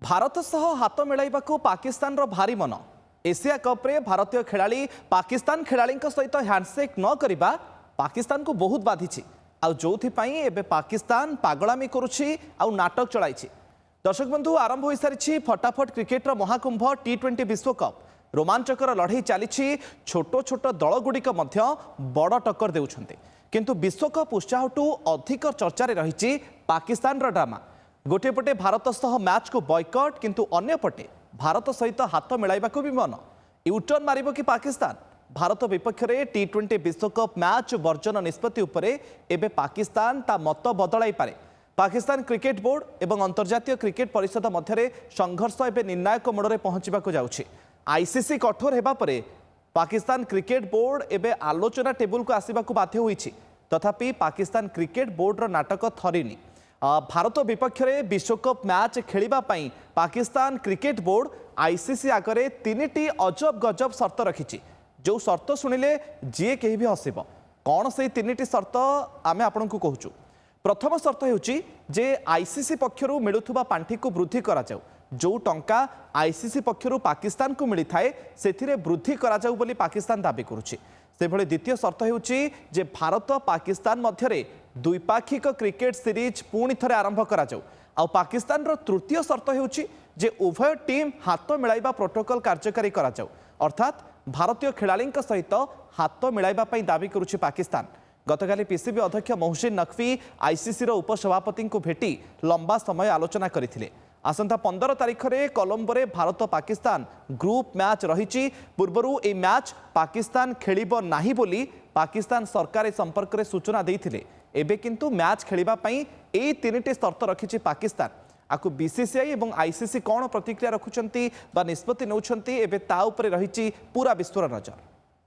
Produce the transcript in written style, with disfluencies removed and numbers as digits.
भारत सह हाथ मिलाइबाकू पाकिस्तान रो भारी मन। एशिया कप रे भारतीय खेलाड़ी पाकिस्तान खेलाड़ी सहित हैंडसेक न करिबा पाकिस्तान को बहुत बाधिछि। आउ जोथि पई एबे पाकिस्तान पागलामी करुछि आउ नाटक चलाइछि। दर्शक बंधु आरंभ हो सारी फटाफट क्रिकेट रो महाकुंभ टी20 विश्वकप रोमांचकर लड़ाई चली। छोट छोट दल गुड़िक बड़ टक्कर देउछन्ते, किंतु विश्वकप उत्साहटू अधिक चर्चा रही पाकिस्तान रो ड्रामा। गोटे पटे भारत सह मैच को बॉयकट, किंतु अन्य पटे भारत सहित हाथ मिलाइबाकू भी मन। यूटर्न मारिबो कि पाकिस्तान? भारत विपक्ष में टी20 विश्वकप मैच वर्जन निष्पत्ति उपरे एबे पाकिस्तान ता मत बदलाई पारे। पाकिस्तान क्रिकेट बोर्ड एवं अंतर्जातीय क्रिकेट परिषद मध्य संघर्ष एबे निर्णायक मोड़ पहुंचबाकू जाउछि। आईसीसी कठोर हेबा परे पाकिस्तान क्रिकेट बोर्ड एबे आलोचना टेबुल को आसिबाकू बाध्य होईछि। तथापि पाकिस्तान क्रिकेट बोर्ड रो नाटक थरिनी। भारत विपक्ष में विश्वकप मैच खेलिबा पई पाकिस्तान क्रिकेट बोर्ड आईसीसी आगरे 3टी अजब गजब शर्त रखिछि। जो शर्त शुणिले जी कहीं भी हसब। कौन से 3टी शर्त आमे आपनकु कहूचु। प्रथम शर्त हेउची जे आईसीसी पक्षरु मिलुथुबा पांठी को वृद्धि करा जाऊ। जो टंका आईसीसी पक्षरु पाकिस्तान को मिली थाए सेथिरे वृद्धि करा जाऊ बोली पाकिस्तान दाबी करुछि। सेभଳି द्वितीय शर्त हेउची जे भारत पाकिस्तान मध्यरे द्विपाक्षिक क्रिकेट सीरीज पुणी थरे आरंभ करा जाऊ। आ पाकिस्तान रो तृतीय शर्त हेउची जे उभय टीम हाथ मिलाइबा प्रोटोकॉल कार्यकारी करा जाऊ। अर्थात भारतीय खेलाड़ी सहित हाथ मिलाइबा पई दाबी करुछि पाकिस्तान। गतकाली पीसीबी अध्यक्ष मोहसिन नकवी आईसीसी रो उपसभापति को भेटी लंबा समय आलोचना करथिले। आसंता 15 तारिख रे कोलंबो रे भारत पाकिस्तान ग्रुप मैच रही। पूर्वरु ए मैच पाकिस्तान खेलिबो नाही बोली पाकिस्तान सरकार ए संपर्क रे सूचना देइथिले। एबे किंतु मैच खेलिबा पई ए 3टी शर्त रखिछि पाकिस्तान। आकु बीसीसीआई एवं आईसीसी कौन प्रतिक्रिया रखुचंती बा निष्पत्ति नौछंती एबे ता उपरे रहिछि पूरा विश्वर नजर।